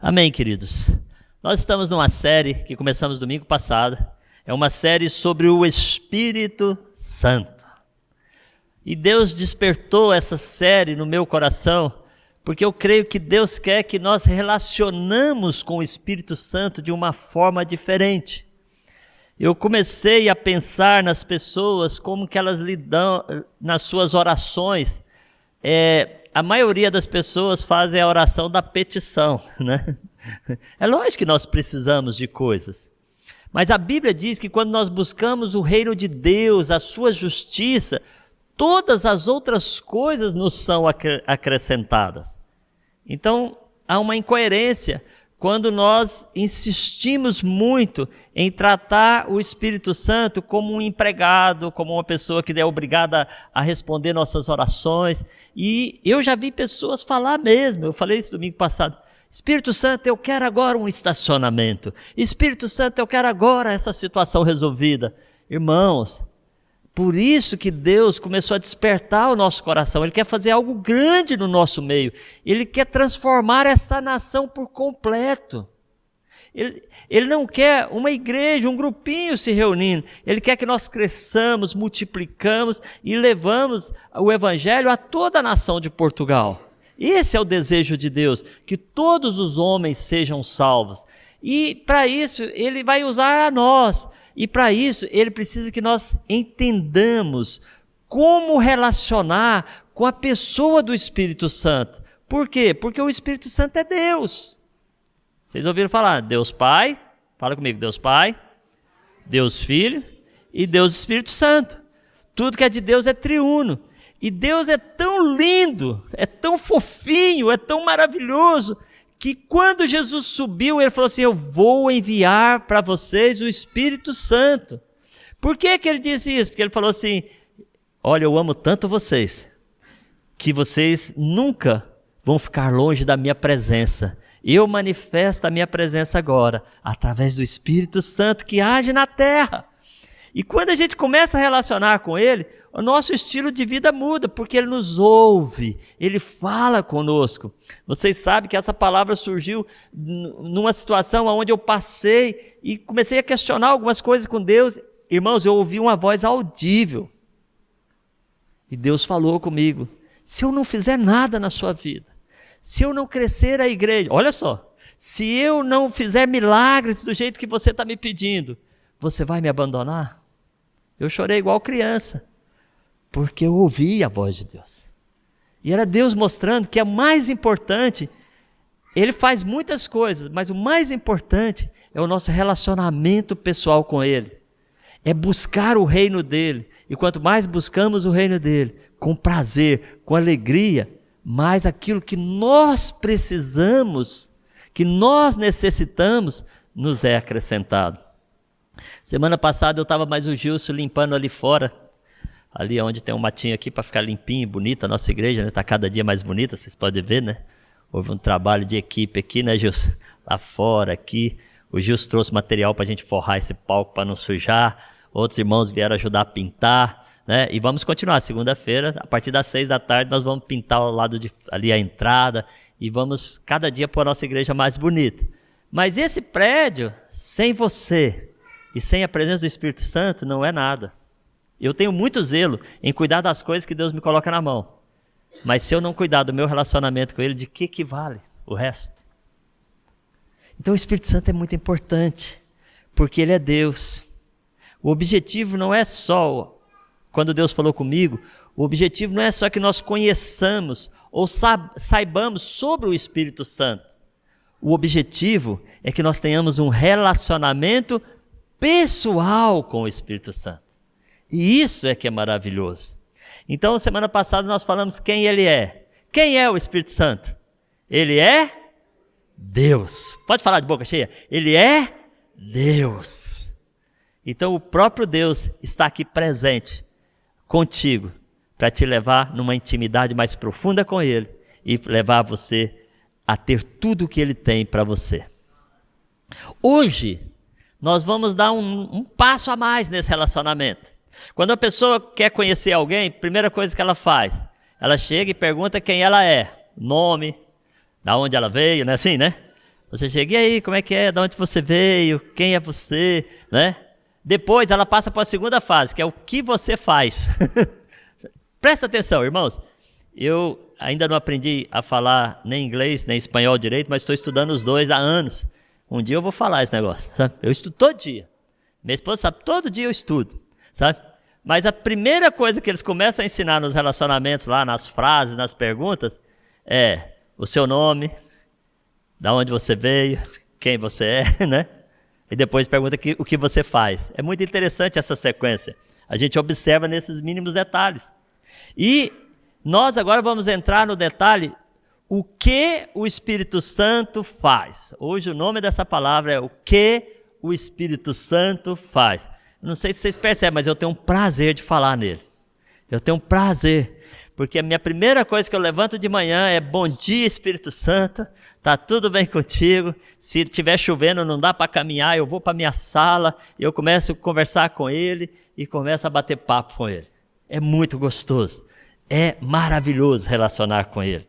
Amém, queridos. Nós estamos numa série que começamos domingo passado. É uma série sobre o Espírito Santo. E Deus despertou essa série no meu coração, porque eu creio que Deus quer que nós relacionamos com o Espírito Santo de uma forma diferente. Eu comecei a pensar nas pessoas, como que elas lidam nas suas orações. A maioria das pessoas fazem a oração da petição, né? É lógico que nós precisamos de coisas, mas a Bíblia diz que quando nós buscamos o reino de Deus, a sua justiça, todas as outras coisas nos são acrescentadas. Então, há uma incoerência quando nós insistimos muito em tratar o Espírito Santo como um empregado, como uma pessoa que é obrigada a responder nossas orações. E eu já vi pessoas falar mesmo, eu falei isso domingo passado: Espírito Santo, eu quero agora um estacionamento. Espírito Santo, eu quero agora essa situação resolvida. Irmãos, por isso que Deus começou a despertar o nosso coração. Ele quer fazer algo grande no nosso meio. Ele quer transformar essa nação por completo. Ele não quer uma igreja, um grupinho se reunindo. Ele quer que nós cresçamos, multiplicamos e levamos o evangelho a toda a nação de Portugal. Esse é o desejo de Deus, que todos os homens sejam salvos. E para isso Ele vai usar a nós. E para isso Ele precisa que nós entendamos como relacionar com a pessoa do Espírito Santo. Por quê? Porque o Espírito Santo é Deus. Vocês ouviram falar? Deus Pai, fala comigo, Deus Pai, Deus Filho e Deus Espírito Santo. Tudo que é de Deus é triuno. E Deus é tão lindo, é tão fofinho, é tão maravilhoso, que quando Jesus subiu, Ele falou assim: eu vou enviar para vocês o Espírito Santo. Por que Ele disse isso? Porque Ele falou assim: olha, eu amo tanto vocês, que vocês nunca vão ficar longe da minha presença. Eu manifesto a minha presença agora, através do Espírito Santo que age na terra. E quando a gente começa a relacionar com Ele, o nosso estilo de vida muda, porque Ele nos ouve, Ele fala conosco. Vocês sabem que essa palavra surgiu numa situação onde eu passei e comecei a questionar algumas coisas com Deus. Irmãos, eu ouvi uma voz audível. E Deus falou comigo: se eu não fizer nada na sua vida, se eu não crescer a igreja, olha só, se eu não fizer milagres do jeito que você está me pedindo, você vai me abandonar? Eu chorei igual criança, porque eu ouvi a voz de Deus. E era Deus mostrando que é mais importante. Ele faz muitas coisas, mas o mais importante é o nosso relacionamento pessoal com Ele. É buscar o reino dEle. E quanto mais buscamos o reino dEle, com prazer, com alegria, mais aquilo que nós precisamos, que nós necessitamos, nos é acrescentado. Semana passada eu estava mais o Gilson limpando ali fora, ali onde tem um matinho aqui para ficar limpinho e bonita a nossa igreja, né? Está cada dia mais bonita, vocês podem ver, né? Houve um trabalho de equipe aqui, né, Gilson? Lá fora, aqui. O Gilson trouxe material para a gente forrar esse palco para não sujar. Outros irmãos vieram ajudar a pintar, né? E vamos continuar. Segunda-feira, a partir das 6 da tarde, nós vamos pintar ao lado de ali a entrada e vamos cada dia pôr a nossa igreja mais bonita. Mas esse prédio, sem você e sem a presença do Espírito Santo, não é nada. Eu tenho muito zelo em cuidar das coisas que Deus me coloca na mão. Mas se eu não cuidar do meu relacionamento com Ele, de que vale o resto? Então o Espírito Santo é muito importante, porque Ele é Deus. O objetivo não é só, quando Deus falou comigo, o objetivo não é só que nós conheçamos ou saibamos sobre o Espírito Santo. O objetivo é que nós tenhamos um relacionamento pessoal com o Espírito Santo. E isso é que é maravilhoso. Então, semana passada nós falamos quem Ele é. Quem é o Espírito Santo? Ele é Deus. Pode falar de boca cheia? Ele é Deus. Então, o próprio Deus está aqui presente contigo para te levar numa intimidade mais profunda com Ele e levar você a ter tudo o que Ele tem para você. Hoje, nós vamos dar um passo a mais nesse relacionamento. Quando a pessoa quer conhecer alguém, a primeira coisa que ela faz, ela chega e pergunta quem ela é, nome, da onde ela veio, não é assim, né? Você chega, e aí, como é que é? De onde você veio? Quem é você? Né? Depois ela passa para a segunda fase, que é o que você faz. Presta atenção, irmãos. Eu ainda não aprendi a falar nem inglês, nem espanhol direito, mas estou estudando os dois há anos. Um dia eu vou falar esse negócio, sabe? Eu estudo todo dia. Minha esposa sabe, todo dia eu estudo, sabe? Mas a primeira coisa que eles começam a ensinar nos relacionamentos lá, nas frases, nas perguntas, é o seu nome, da onde você veio, quem você é, né? E depois pergunta o que você faz. É muito interessante essa sequência. A gente observa nesses mínimos detalhes. E nós agora vamos entrar no detalhe, o que o Espírito Santo faz. Hoje o nome dessa palavra é o que o Espírito Santo faz. Não sei se vocês percebem, mas eu tenho um prazer de falar nele. Eu tenho um prazer, porque a minha primeira coisa que eu levanto de manhã é bom dia, Espírito Santo, tá tudo bem contigo? Se estiver chovendo, não dá para caminhar, eu vou para minha sala, eu começo a conversar com ele e começo a bater papo com ele. É muito gostoso, é maravilhoso relacionar com ele.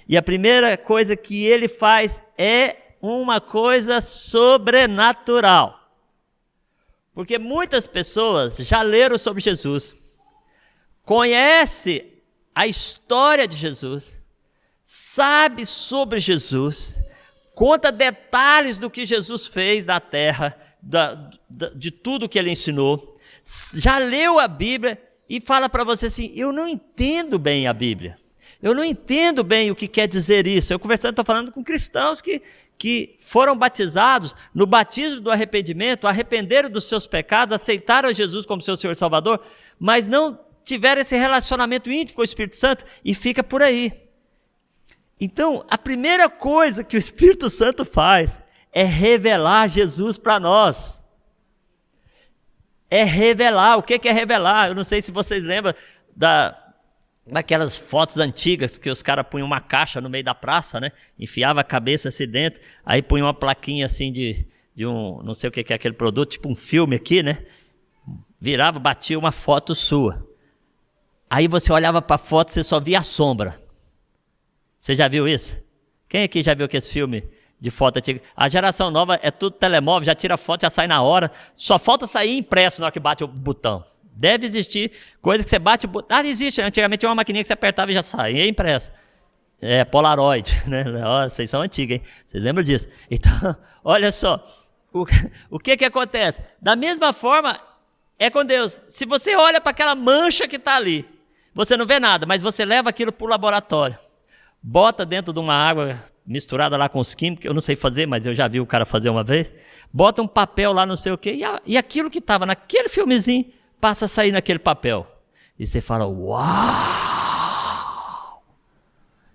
E a primeira coisa que ele faz é uma coisa sobrenatural. Porque muitas pessoas já leram sobre Jesus, conhecem a história de Jesus, sabe sobre Jesus, conta detalhes do que Jesus fez na terra, de tudo que ele ensinou, já leu a Bíblia e fala para você assim, eu não entendo bem a Bíblia, eu não entendo bem o que quer dizer isso. Eu conversando, estou falando com cristãos que foram batizados no batismo do arrependimento, arrependeram dos seus pecados, aceitaram Jesus como seu Senhor e Salvador, mas não tiveram esse relacionamento íntimo com o Espírito Santo e fica por aí. Então, a primeira coisa que o Espírito Santo faz é revelar Jesus para nós. É revelar. O que é revelar? Eu não sei se vocês lembram daquelas fotos antigas que os caras punham uma caixa no meio da praça, né? Enfiava a cabeça assim dentro, aí punham uma plaquinha assim de um, não sei o que é aquele produto, tipo um filme aqui, né? Virava, batia uma foto sua. Aí você olhava para a foto, você só via a sombra. Você já viu isso? Quem aqui já viu que esse filme de foto antiga? A geração nova é tudo telemóvel, já tira foto, já sai na hora. Só falta sair impresso na hora que bate o botão. Deve existir coisa que você bate o botão. Ah, existe. Antigamente tinha uma maquininha que você apertava e já saía, é impresso. É, Polaroid, né? Ó, vocês são antigos, hein? Vocês lembram disso? Então, olha só. O que acontece? Da mesma forma, é com Deus. Se você olha para aquela mancha que está ali, você não vê nada, mas você leva aquilo para o laboratório. Bota dentro de uma água misturada lá com os químicos, eu não sei fazer, mas eu já vi o cara fazer uma vez. Bota um papel lá, não sei o quê, e aquilo que estava naquele filmezinho passa a sair naquele papel. E você fala, uau!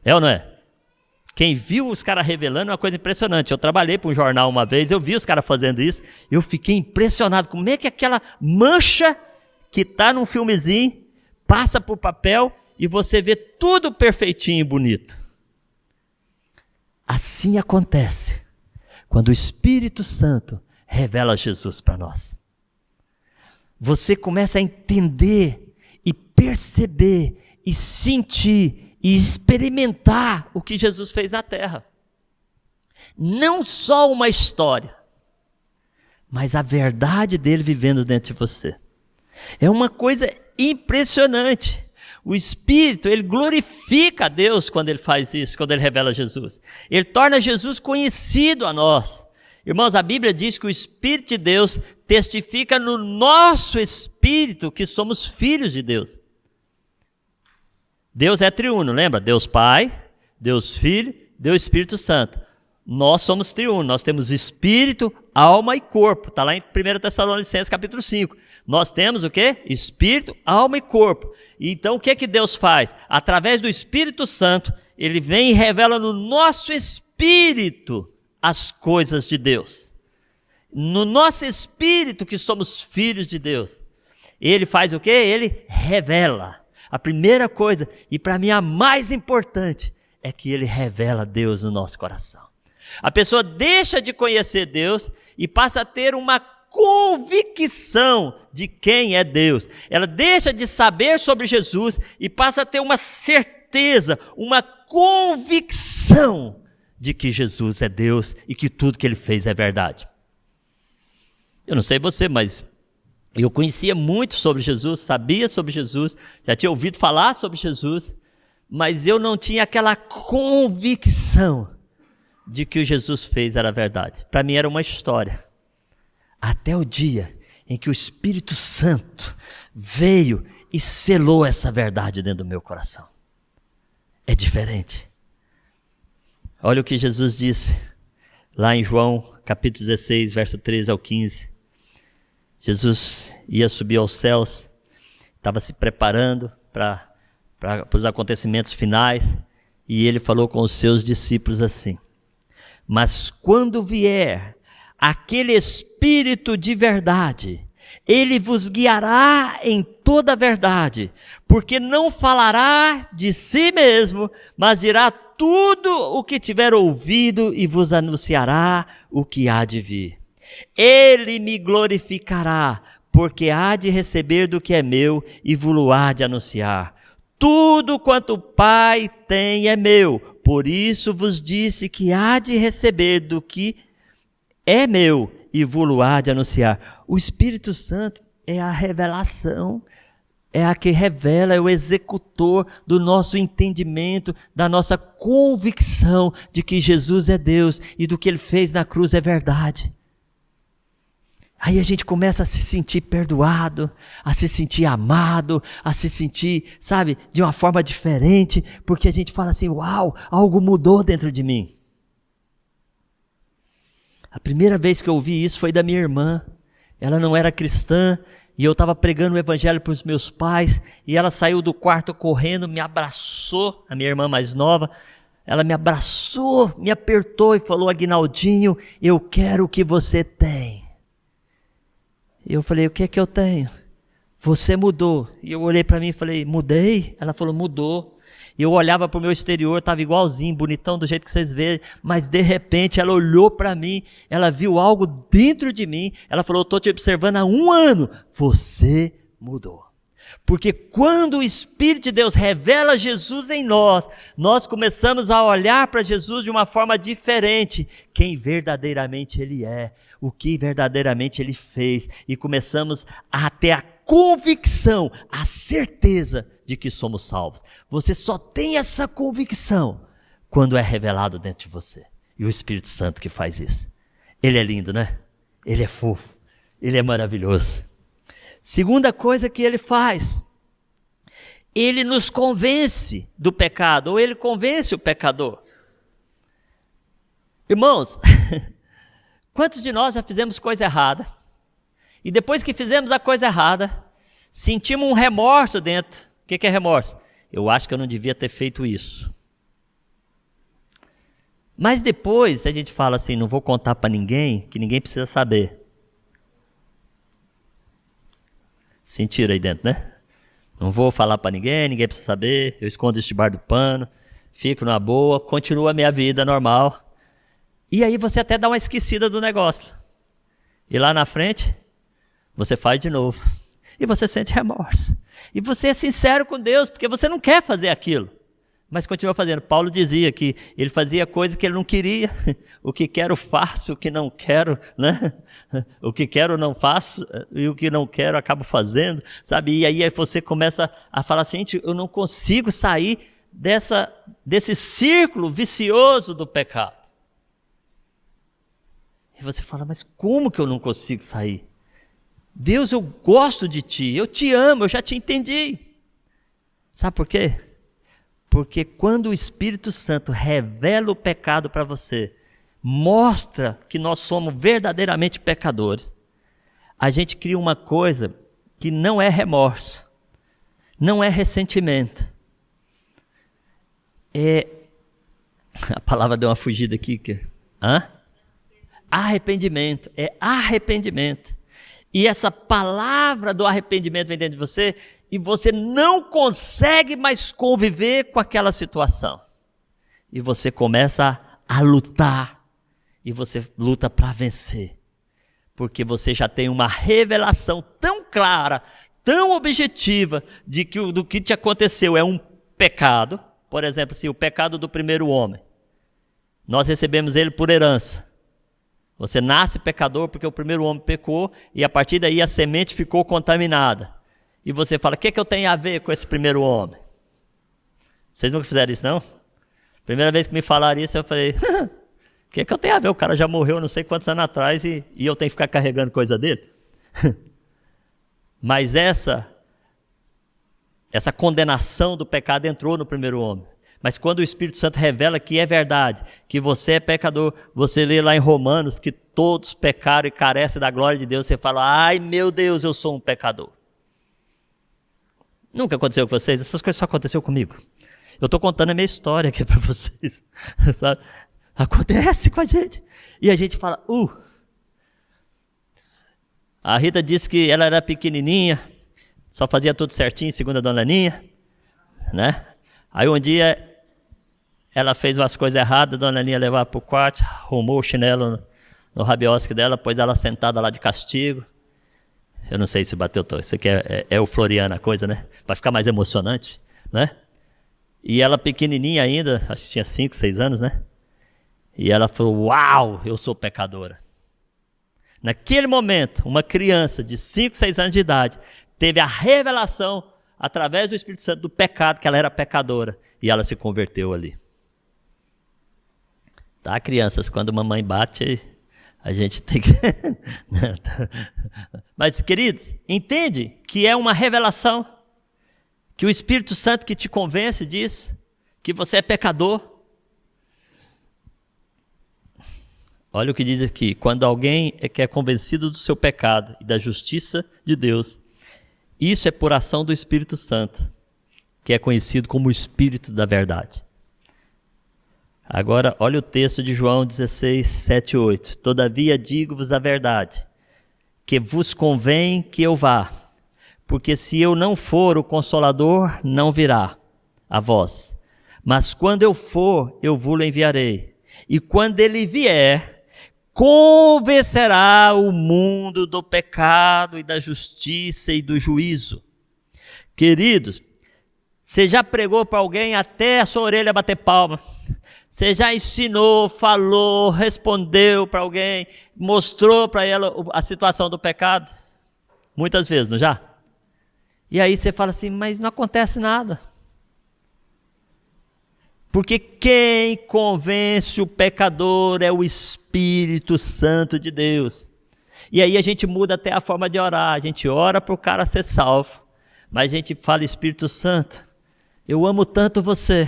É ou não é? Quem viu os caras revelando é uma coisa impressionante. Eu trabalhei para um jornal uma vez, eu vi os caras fazendo isso, eu fiquei impressionado. Como é que aquela mancha que está num filmezinho passa por papel e você vê tudo perfeitinho e bonito. Assim acontece quando o Espírito Santo revela Jesus para nós. Você começa a entender e perceber e sentir e experimentar o que Jesus fez na terra. Não só uma história, mas a verdade dele vivendo dentro de você. É uma coisa impressionante. O Espírito, ele glorifica a Deus quando ele faz isso, quando ele revela Jesus. Ele torna Jesus conhecido a nós. Irmãos, a Bíblia diz que o Espírito de Deus testifica no nosso espírito que somos filhos de Deus. Deus é triuno, lembra? Deus Pai, Deus Filho, Deus Espírito Santo. Nós somos triuno, nós temos espírito, alma e corpo. Está lá em 1 Tessalonicenses capítulo 5. Nós temos o quê? Espírito, alma e corpo. Então o que Deus faz? Através do Espírito Santo, ele vem e revela no nosso espírito as coisas de Deus. No nosso espírito que somos filhos de Deus. Ele faz o quê? Ele revela. A primeira coisa, e para mim a mais importante, é que ele revela Deus no nosso coração. A pessoa deixa de conhecer Deus e passa a ter uma convicção de quem é Deus. Ela deixa de saber sobre Jesus e passa a ter uma certeza, uma convicção de que Jesus é Deus e que tudo que ele fez é verdade. Eu não sei você, mas eu conhecia muito sobre Jesus, sabia sobre Jesus, já tinha ouvido falar sobre Jesus, mas eu não tinha aquela convicção de que o Jesus fez era verdade. Para mim era uma história. Até o dia em que o Espírito Santo veio e selou essa verdade dentro do meu coração. É diferente. Olha o que Jesus disse lá em João, capítulo 16, verso 13 ao 15. Jesus ia subir aos céus, estava se preparando para os acontecimentos finais, e ele falou com os seus discípulos assim: mas quando vier aquele Espírito de verdade, ele vos guiará em toda a verdade, porque não falará de si mesmo, mas dirá tudo o que tiver ouvido e vos anunciará o que há de vir. Ele me glorificará, porque há de receber do que é meu e vos há de anunciar. Tudo quanto o Pai tem é meu, por isso vos disse que há de receber do que é meu e vos há de anunciar. O Espírito Santo é a revelação, é a que revela, é o executor do nosso entendimento, da nossa convicção de que Jesus é Deus e do que Ele fez na cruz é verdade. Aí a gente começa a se sentir perdoado, a se sentir amado, a se sentir, sabe, de uma forma diferente, porque a gente fala assim, uau, algo mudou dentro de mim. A primeira vez que eu ouvi isso foi da minha irmã. Ela não era cristã e eu estava pregando o evangelho para os meus pais e ela saiu do quarto correndo, me abraçou, a minha irmã mais nova, ela me abraçou, me apertou e falou: Aguinaldinho, eu quero o que você tem. E eu falei: o que é que eu tenho? Você mudou. E eu olhei para mim e falei: mudei? Ela falou: mudou. E eu olhava para o meu exterior, estava igualzinho, bonitão do jeito que vocês veem, mas de repente ela olhou para mim, ela viu algo dentro de mim, ela falou: eu estou te observando há 1 ano, você mudou. Porque quando o Espírito de Deus revela Jesus em nós, nós começamos a olhar para Jesus de uma forma diferente, quem verdadeiramente Ele é, o que verdadeiramente Ele fez, e começamos a ter a convicção, a certeza de que somos salvos. Você só tem essa convicção quando é revelado dentro de você, e o Espírito Santo que faz isso. Ele é lindo, né? Ele é fofo, Ele é maravilhoso. Segunda coisa que Ele faz, Ele nos convence do pecado, ou Ele convence o pecador. Irmãos, quantos de nós já fizemos coisa errada, e depois que fizemos a coisa errada, sentimos um remorso dentro? O que é remorso? Eu acho que eu não devia ter feito isso. Mas depois a gente fala assim: não vou contar para ninguém, que ninguém precisa saber. Sentiram aí dentro, né? Não vou falar para ninguém, ninguém precisa saber, eu escondo isso debaixo do pano, fico na boa, continuo a minha vida normal. E aí você até dá uma esquecida do negócio. E lá na frente, você faz de novo. E você sente remorso. E você é sincero com Deus, porque você não quer fazer aquilo, mas continua fazendo. Paulo dizia que ele fazia coisa que ele não queria. O que quero faço, o que não quero, né? O que quero não faço, e o que não quero acabo fazendo, sabe? E aí você começa a falar assim: gente, eu não consigo sair desse círculo vicioso do pecado. E você fala: mas como que eu não consigo sair? Deus, eu gosto de ti, eu te amo, eu já te entendi. Sabe por quê? Porque quando o Espírito Santo revela o pecado para você, mostra que nós somos verdadeiramente pecadores, a gente cria uma coisa que não é remorso, não é ressentimento. A palavra deu uma fugida aqui. Arrependimento. É arrependimento. E essa palavra do arrependimento vem dentro de você e você não consegue mais conviver com aquela situação. E você começa a lutar. E você luta para vencer. Porque você já tem uma revelação tão clara, tão objetiva, de que do que te aconteceu é um pecado. Por exemplo, assim, o pecado do primeiro homem. Nós recebemos ele por herança. Você nasce pecador porque o primeiro homem pecou e a partir daí a semente ficou contaminada. E você fala, o que eu tenho a ver com esse primeiro homem? Vocês nunca fizeram isso, não? Primeira vez que me falaram isso, eu falei, o que eu tenho a ver? O cara já morreu não sei quantos anos atrás e eu tenho que ficar carregando coisa dele? Mas essa condenação do pecado entrou no primeiro homem. Mas quando o Espírito Santo revela que é verdade, que você é pecador, você lê lá em Romanos que todos pecaram e carecem da glória de Deus, você fala, ai meu Deus, eu sou um pecador. Nunca aconteceu com vocês? Essas coisas só aconteceu comigo. Eu estou contando a minha história aqui para vocês. Sabe? Acontece com a gente. E a gente fala, A Rita disse que ela era pequenininha, só fazia tudo certinho, segundo a dona Aninha, né? Aí um dia ela fez umas coisas erradas, a dona Aninha levava para o quarto, arrumou o chinelo no rabiosque dela, pôs ela sentada lá de castigo. Eu não sei se bateu todo. Isso aqui é o Floriano a coisa, né? Para ficar mais emocionante, né? E ela pequenininha ainda, acho que tinha 5, 6 anos, né? E ela falou, uau, eu sou pecadora. Naquele momento, uma criança de 5, 6 anos de idade teve a revelação, através do Espírito Santo, do pecado, que ela era pecadora. E ela se converteu ali. Tá, crianças, quando mamãe bate, a gente tem que... Mas, queridos, entende que é uma revelação, que o Espírito Santo que te convence disso, que você é pecador. Olha o que diz aqui, quando alguém é convencido do seu pecado e da justiça de Deus, isso é por ação do Espírito Santo, que é conhecido como o Espírito da verdade. Agora, olha o texto de João 16, 7 e 8. Todavia digo-vos a verdade, que vos convém que eu vá, porque se eu não for, o Consolador não virá a vós. Mas quando eu for, eu vos enviarei. E quando ele vier, convencerá o mundo do pecado e da justiça e do juízo. Queridos, você já pregou para alguém até a sua orelha bater palma? Você já ensinou, falou, respondeu para alguém, mostrou para ela a situação do pecado? Muitas vezes, não já? E aí você fala assim, mas não acontece nada. Porque quem convence o pecador é o Espírito Santo de Deus. E aí a gente muda até a forma de orar. A gente ora para o cara ser salvo. Mas a gente fala, Espírito Santo, eu amo tanto você.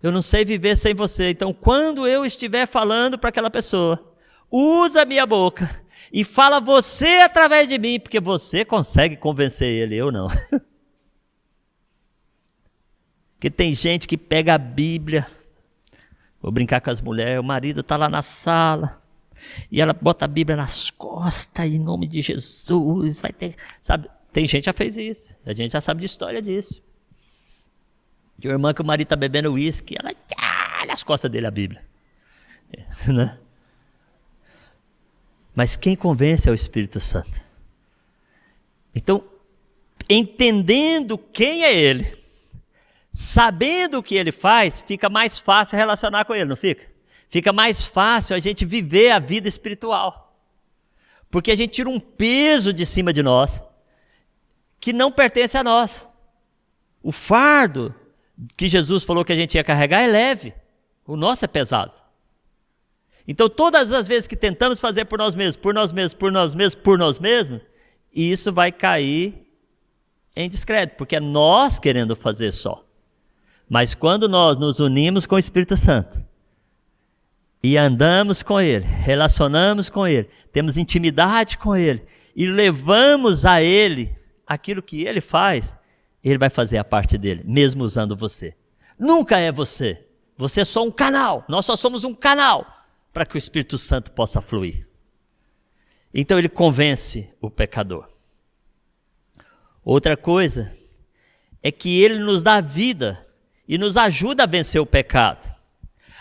Eu não sei viver sem você. Então, quando eu estiver falando para aquela pessoa, usa a minha boca e fala você através de mim, porque você consegue convencer ele, eu não. Porque tem gente que pega a Bíblia, vou brincar com as mulheres, o marido está lá na sala, e ela bota a Bíblia nas costas, em nome de Jesus, vai ter, sabe? Tem gente que já fez isso, a gente já sabe de história disso. De uma irmã que o marido está bebendo uísque, ela nas costas dele a Bíblia. Né? Mas quem convence é o Espírito Santo. Então, entendendo quem é ele, sabendo o que ele faz, fica mais fácil relacionar com ele, não fica? Fica mais fácil a gente viver a vida espiritual. Porque a gente tira um peso de cima de nós, que não pertence a nós. O fardo que Jesus falou que a gente ia carregar é leve, o nosso é pesado. Então todas as vezes que tentamos fazer por nós mesmos, isso vai cair em descrédito, porque é nós querendo fazer só. Mas quando nós nos unimos com o Espírito Santo e andamos com Ele, relacionamos com Ele, temos intimidade com Ele e levamos a Ele aquilo que Ele faz, Ele vai fazer a parte dele, mesmo usando você. Nunca é você. Você é só um canal. Nós só somos um canal para que o Espírito Santo possa fluir. Então ele convence o pecador. Outra coisa é que ele nos dá vida e nos ajuda a vencer o pecado.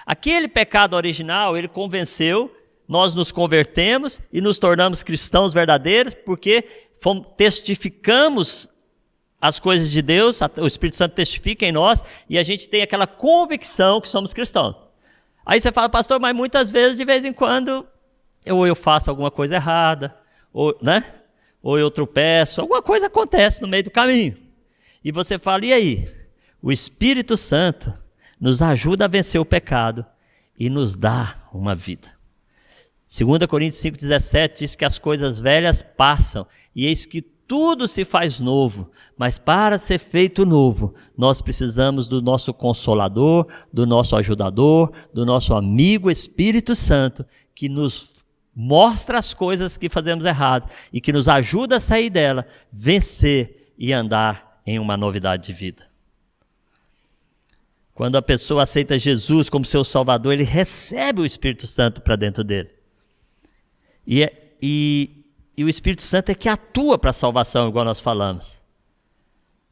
Aquele pecado original, ele convenceu, nós nos convertemos e nos tornamos cristãos verdadeiros porque testificamos as coisas de Deus, o Espírito Santo testifica em nós e a gente tem aquela convicção que somos cristãos. Aí você fala, pastor, mas muitas vezes, de vez em quando, ou eu faço alguma coisa errada, ou, né? Ou eu tropeço, alguma coisa acontece no meio do caminho. E você fala, e aí? O Espírito Santo nos ajuda a vencer o pecado e nos dá uma vida. 2 Coríntios 5,17 diz que as coisas velhas passam e eis que tudo se faz novo, mas para ser feito novo, nós precisamos do nosso Consolador, do nosso Ajudador, do nosso amigo Espírito Santo, que nos mostra as coisas que fazemos errado e que nos ajuda a sair dela, vencer e andar em uma novidade de vida. Quando a pessoa aceita Jesus como seu Salvador, ele recebe o Espírito Santo para dentro dele. E o Espírito Santo é que atua para a salvação, igual nós falamos.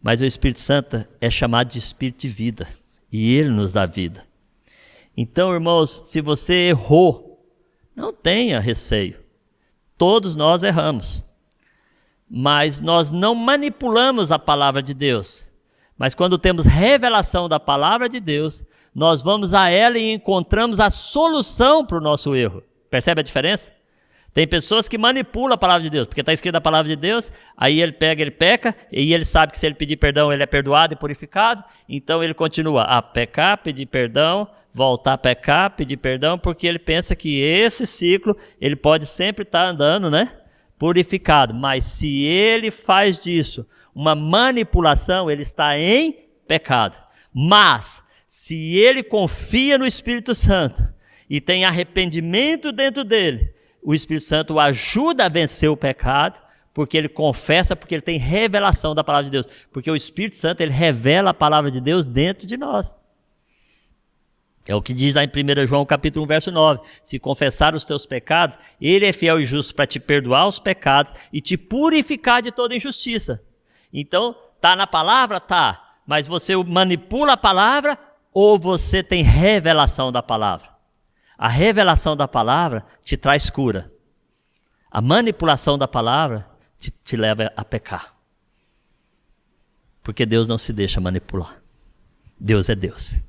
Mas o Espírito Santo é chamado de Espírito de vida. E ele nos dá vida. Então, irmãos, se você errou, não tenha receio. Todos nós erramos. Mas nós não manipulamos a palavra de Deus. Mas quando temos revelação da palavra de Deus, nós vamos a ela e encontramos a solução para o nosso erro. Percebe a diferença? Tem pessoas que manipulam a palavra de Deus, porque está escrito a palavra de Deus, aí ele peca, e ele sabe que se ele pedir perdão, ele é perdoado e purificado, então ele continua a pecar, pedir perdão, voltar a pecar, pedir perdão, porque ele pensa que esse ciclo, ele pode sempre estar andando, né? Purificado, mas se ele faz disso uma manipulação, ele está em pecado. Mas, se ele confia no Espírito Santo, e tem arrependimento dentro dele, o Espírito Santo o ajuda a vencer o pecado, porque ele confessa, porque ele tem revelação da palavra de Deus. Porque o Espírito Santo, ele revela a palavra de Deus dentro de nós. É o que diz lá em 1 João capítulo 1, verso 9. Se confessar os teus pecados, ele é fiel e justo para te perdoar os pecados e te purificar de toda injustiça. Então, está na palavra? Tá. Mas você manipula a palavra ou você tem revelação da palavra? A revelação da palavra te traz cura. A manipulação da palavra te leva a pecar. Porque Deus não se deixa manipular. Deus é Deus.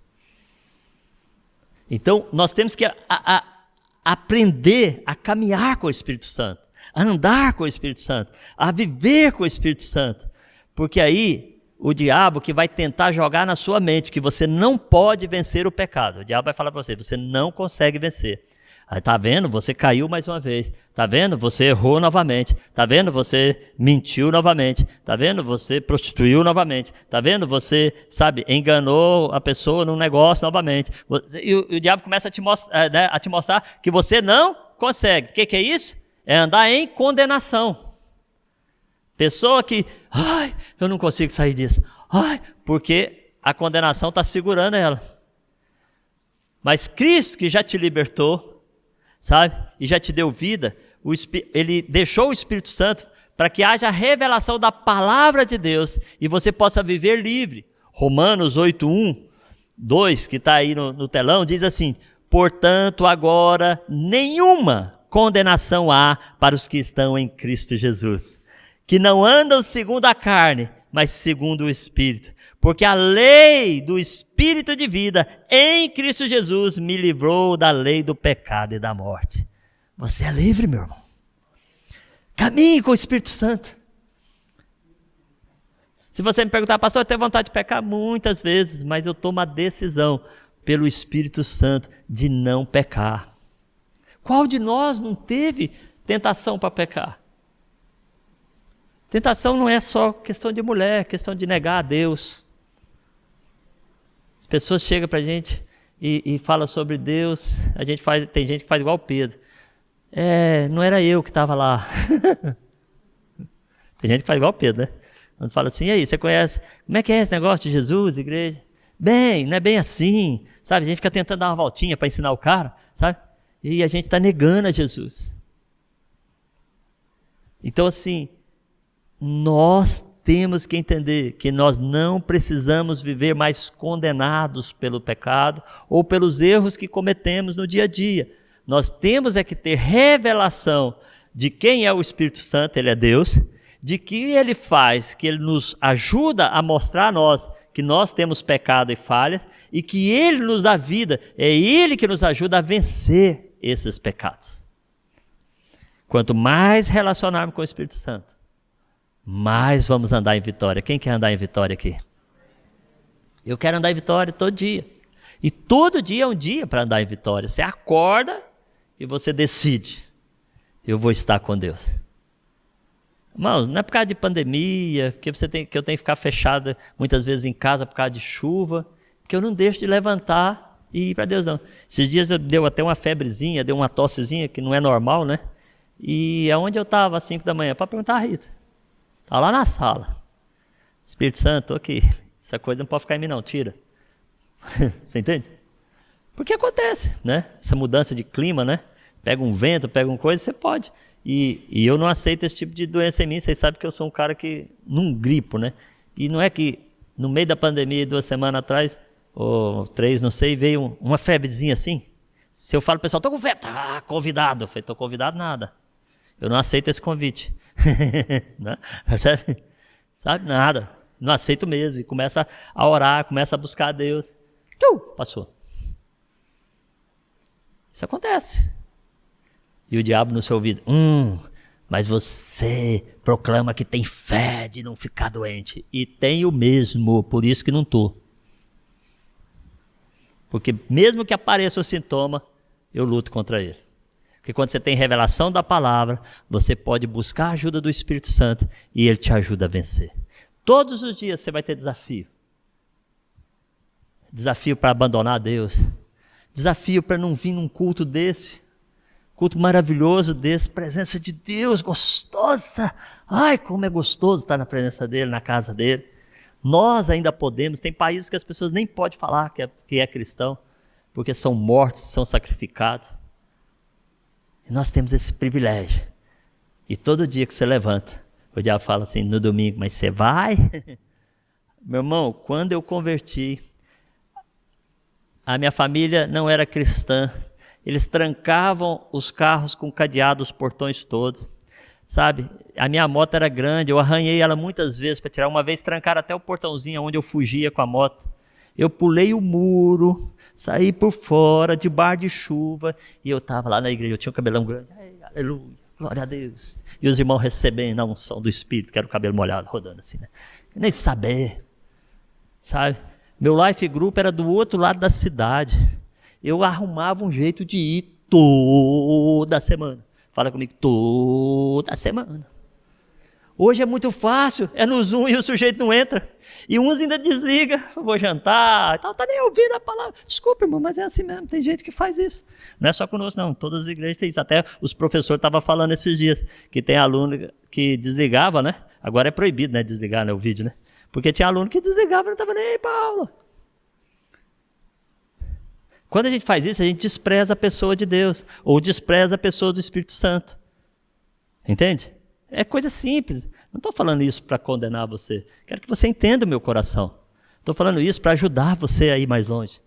Então, nós temos que aprender a caminhar com o Espírito Santo, a andar com o Espírito Santo, a viver com o Espírito Santo. Porque aí, o diabo que vai tentar jogar na sua mente que você não pode vencer o pecado. O diabo vai falar para você, você não consegue vencer. Aí, tá vendo? Você caiu mais uma vez. Tá vendo? Você errou novamente. Tá vendo? Você mentiu novamente. Tá vendo? Você prostituiu novamente. Tá vendo? Você, enganou a pessoa num negócio novamente. E o diabo começa a te mostrar que você não consegue. O que é isso? É andar em condenação. Pessoa que, eu não consigo sair disso. Porque a condenação está segurando ela. Mas Cristo, que já te libertou, e já te deu vida, ele deixou o Espírito Santo para que haja revelação da palavra de Deus e você possa viver livre. Romanos 8:1, 2, que está aí no telão, diz assim: portanto, agora nenhuma condenação há para os que estão em Cristo Jesus, que não andam segundo a carne, mas segundo o Espírito. Porque a lei do Espírito de vida em Cristo Jesus me livrou da lei do pecado e da morte. Você é livre, meu irmão. Caminhe com o Espírito Santo. Se você me perguntar, pastor, eu tenho vontade de pecar muitas vezes, mas eu tomo a decisão pelo Espírito Santo de não pecar. Qual de nós não teve tentação para pecar? Tentação não é só questão de mulher, é questão de negar a Deus. As pessoas chegam para a gente e falam sobre Deus, tem gente que faz igual o Pedro. Não era eu que estava lá. Tem gente que faz igual o Pedro, né? Quando fala assim, e aí, você conhece? Como é que é esse negócio de Jesus, igreja? Bem, não é bem assim, A gente fica tentando dar uma voltinha para ensinar o cara, E a gente está negando a Jesus. Então, assim, nós temos que entender que nós não precisamos viver mais condenados pelo pecado ou pelos erros que cometemos no dia a dia. Nós temos que ter revelação de quem é o Espírito Santo, ele é Deus, de que ele faz, que ele nos ajuda a mostrar a nós que nós temos pecado e falhas e que Ele nos dá vida, é Ele que nos ajuda a vencer esses pecados. Quanto mais relacionarmos com o Espírito Santo, mais vamos andar em vitória. Quem quer andar em vitória aqui? Eu quero andar em vitória todo dia. E todo dia é um dia para andar em vitória. Você acorda e você decide: eu vou estar com Deus. Irmãos, não é por causa de pandemia, que eu tenho que ficar fechado muitas vezes em casa por causa de chuva, que eu não deixo de levantar e ir para Deus, não. Esses dias deu até uma febrezinha, deu uma tossezinha, que não é normal, né? E aonde eu estava às 5 da manhã? Para perguntar a Rita. Está lá na sala. Espírito Santo, estou aqui. Essa coisa não pode ficar em mim não, tira. Você entende? Porque acontece, né? Essa mudança de clima, né? Pega um vento, pega uma coisa, você pode. E eu não aceito esse tipo de doença em mim. Vocês sabem que eu sou um cara que não gripo, né? E não é que no meio da pandemia, 2 semanas atrás, ou 3, não sei, veio uma febrezinha assim. Se eu falo, pessoal, estou com febre, convidado. Eu falei, estou convidado nada. Eu não aceito esse convite. Né? Sabe? Nada. Não aceito mesmo. E começa a orar, começa a buscar a Deus. Passou. Isso acontece. E o diabo no seu ouvido, mas você proclama que tem fé de não ficar doente. E tenho mesmo, por isso que não estou. Porque mesmo que apareça o sintoma, eu luto contra ele. Porque quando você tem revelação da palavra, você pode buscar a ajuda do Espírito Santo e ele te ajuda a vencer. Todos os dias você vai ter desafio. Desafio para abandonar Deus. Desafio para não vir num culto desse. Culto maravilhoso desse, presença de Deus, gostosa. Ai, como é gostoso estar na presença dele, na casa dele. Nós ainda podemos, tem países que as pessoas nem podem falar que é cristão, porque são mortos, são sacrificados. E nós temos esse privilégio. E todo dia que você levanta, o diabo fala assim, no domingo, mas você vai? Meu irmão, quando eu converti, a minha família não era cristã. Eles trancavam os carros com cadeado, os portões todos, sabe? A minha moto era grande, eu arranhei ela muitas vezes para tirar. Uma vez trancaram até o portãozinho onde eu fugia com a moto. Eu pulei o muro, saí por fora, debaixo de chuva, e eu estava lá na igreja, eu tinha um cabelão grande. Ai, aleluia, glória a Deus. E os irmãos recebendo a unção do Espírito, que era o cabelo molhado, rodando assim, né? Nem saber, sabe? Meu life group era do outro lado da cidade. Eu arrumava um jeito de ir toda semana. Fala comigo, toda semana. Hoje é muito fácil, é no Zoom e o sujeito não entra. E uns ainda desliga, vou jantar e tal, tá nem ouvindo a palavra. Desculpa, irmão, mas é assim mesmo, tem gente que faz isso. Não é só conosco não, todas as igrejas têm isso. Até os professores estavam falando esses dias, que tem aluno que desligava, né? Agora é proibido, né, desligar, né, o vídeo, né? Porque tinha aluno que desligava e não estava nem aí para aula. Quando a gente faz isso, a gente despreza a pessoa de Deus, ou despreza a pessoa do Espírito Santo. Entende? É coisa simples. Não estou falando isso para condenar você. Quero que você entenda o meu coração. Estou falando isso para ajudar você a ir mais longe.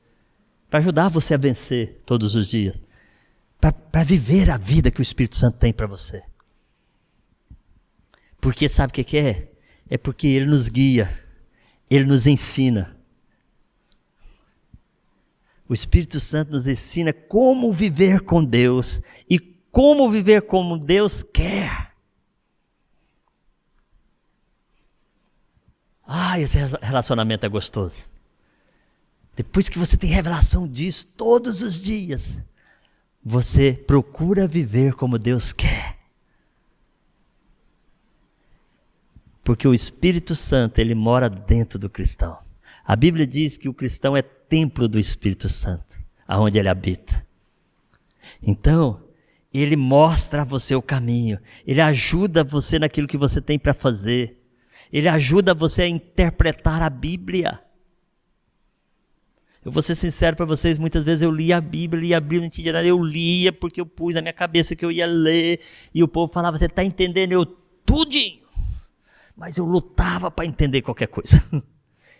Para ajudar você a vencer todos os dias. Para viver a vida que o Espírito Santo tem para você. Porque sabe o que é? É porque Ele nos guia. Ele nos ensina. O Espírito Santo nos ensina como viver com Deus e como viver como Deus quer. Esse relacionamento é gostoso. Depois que você tem revelação disso todos os dias, você procura viver como Deus quer. Porque o Espírito Santo, ele mora dentro do cristão. A Bíblia diz que o cristão é templo do Espírito Santo, aonde ele habita. Então, ele mostra a você o caminho, ele ajuda você naquilo que você tem para fazer, ele ajuda você a interpretar a Bíblia. Eu vou ser sincero para vocês, muitas vezes eu lia a Bíblia, não entendia nada, eu lia porque eu pus na minha cabeça que eu ia ler, e o povo falava, você está entendendo? Eu, tudinho, mas eu lutava para entender qualquer coisa.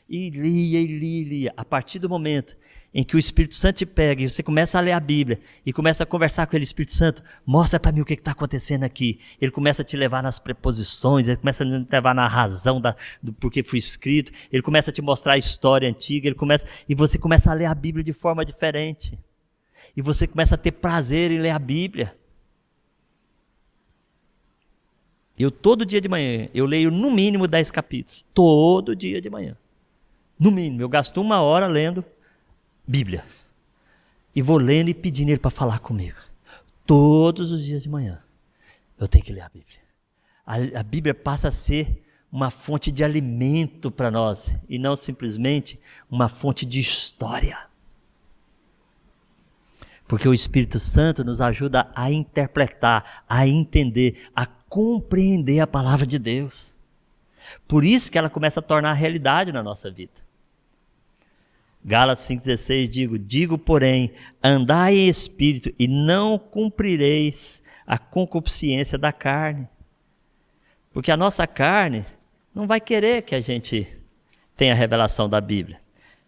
E lia. A partir do momento em que o Espírito Santo te pega e você começa a ler a Bíblia e começa a conversar com ele, Espírito Santo, mostra para mim o que está acontecendo aqui. Ele começa a te levar nas preposições, ele começa a te levar na razão do porquê foi escrito, ele começa a te mostrar a história antiga, e você começa a ler a Bíblia de forma diferente. E você começa a ter prazer em ler a Bíblia. Eu todo dia de manhã, eu leio no mínimo 10 capítulos. Todo dia de manhã. No mínimo, eu gasto 1 hora lendo Bíblia. E vou lendo e pedindo ele para falar comigo. Todos os dias de manhã, eu tenho que ler a Bíblia. A Bíblia passa a ser uma fonte de alimento para nós. E não simplesmente uma fonte de história. Porque o Espírito Santo nos ajuda a interpretar, a entender, a compreender a palavra de Deus. Por isso que ela começa a tornar realidade na nossa vida. Gálatas 5,16 digo, porém, andai em espírito e não cumprireis a concupiscência da carne. Porque a nossa carne não vai querer que a gente tenha a revelação da Bíblia.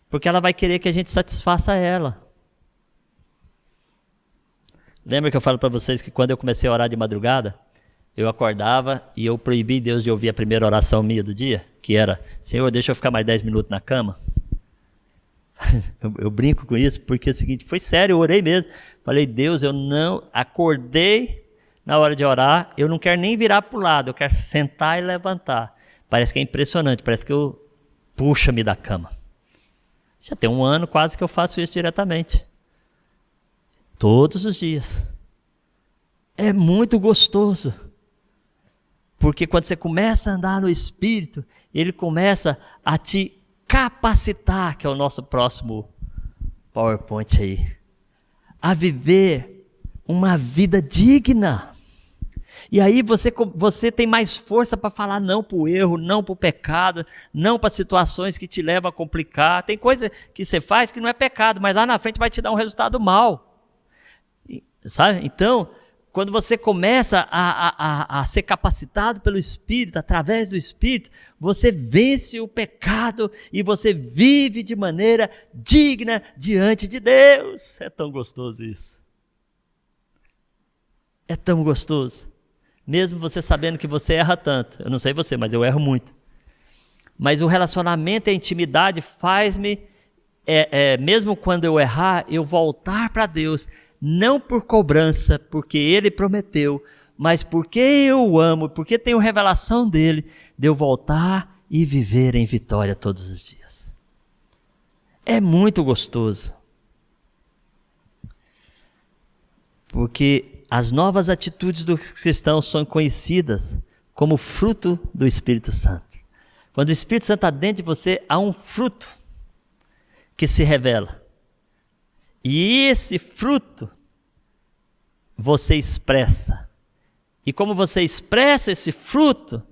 Porque ela vai querer que a gente satisfaça ela. Lembra que eu falo para vocês que quando eu comecei a orar de madrugada, eu acordava e eu proibi Deus de ouvir a primeira oração minha do dia, que era, Senhor, deixa eu ficar mais 10 minutos na cama. Eu brinco com isso, porque é o seguinte, foi sério, eu orei mesmo. Falei, Deus, eu não acordei na hora de orar, eu não quero nem virar para o lado, eu quero sentar e levantar. Parece que é impressionante, parece que eu puxa-me da cama. Já tem 1 ano quase que eu faço isso diretamente. Todos os dias. É muito gostoso. Porque quando você começa a andar no Espírito, ele começa a te capacitar, que é o nosso próximo PowerPoint aí, a viver uma vida digna. E aí você tem mais força para falar não para o erro, não para o pecado, não para situações que te levam a complicar. Tem coisa que você faz que não é pecado, mas lá na frente vai te dar um resultado mau. Sabe? Então, quando você começa a ser capacitado pelo Espírito, através do Espírito, você vence o pecado e você vive de maneira digna diante de Deus. É tão gostoso isso. É tão gostoso. Mesmo você sabendo que você erra tanto. Eu não sei você, mas eu erro muito. Mas o relacionamento e a intimidade faz-me, mesmo quando eu errar, eu voltar para Deus. Não por cobrança, porque Ele prometeu, mas porque eu amo, porque tenho revelação dEle, de eu voltar e viver em vitória todos os dias. É muito gostoso. Porque as novas atitudes dos cristãos são conhecidas como fruto do Espírito Santo. Quando o Espírito Santo está dentro de você, há um fruto que se revela. E esse fruto você expressa. E como você expressa esse fruto,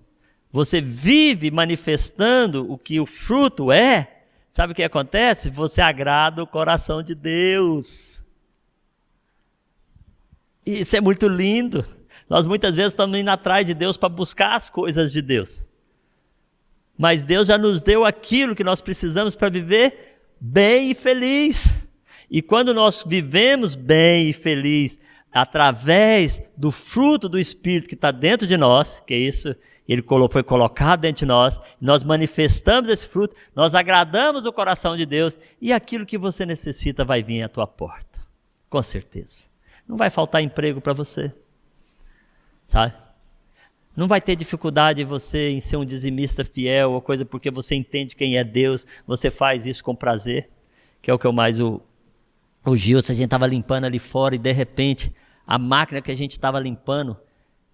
você vive manifestando o que o fruto é. Sabe o que acontece? Você agrada o coração de Deus. E isso é muito lindo. Nós muitas vezes estamos indo atrás de Deus para buscar as coisas de Deus. Mas Deus já nos deu aquilo que nós precisamos para viver bem e feliz. E quando nós vivemos bem e feliz, através do fruto do Espírito que está dentro de nós, que é isso, ele foi colocado dentro de nós manifestamos esse fruto, nós agradamos o coração de Deus, e aquilo que você necessita vai vir à tua porta, com certeza. Não vai faltar emprego para você, sabe? Não vai ter dificuldade você em ser um dizimista fiel, ou coisa, porque você entende quem é Deus, você faz isso com prazer, que é o que eu mais... O Gilson, a gente estava limpando ali fora e de repente a máquina que a gente estava limpando,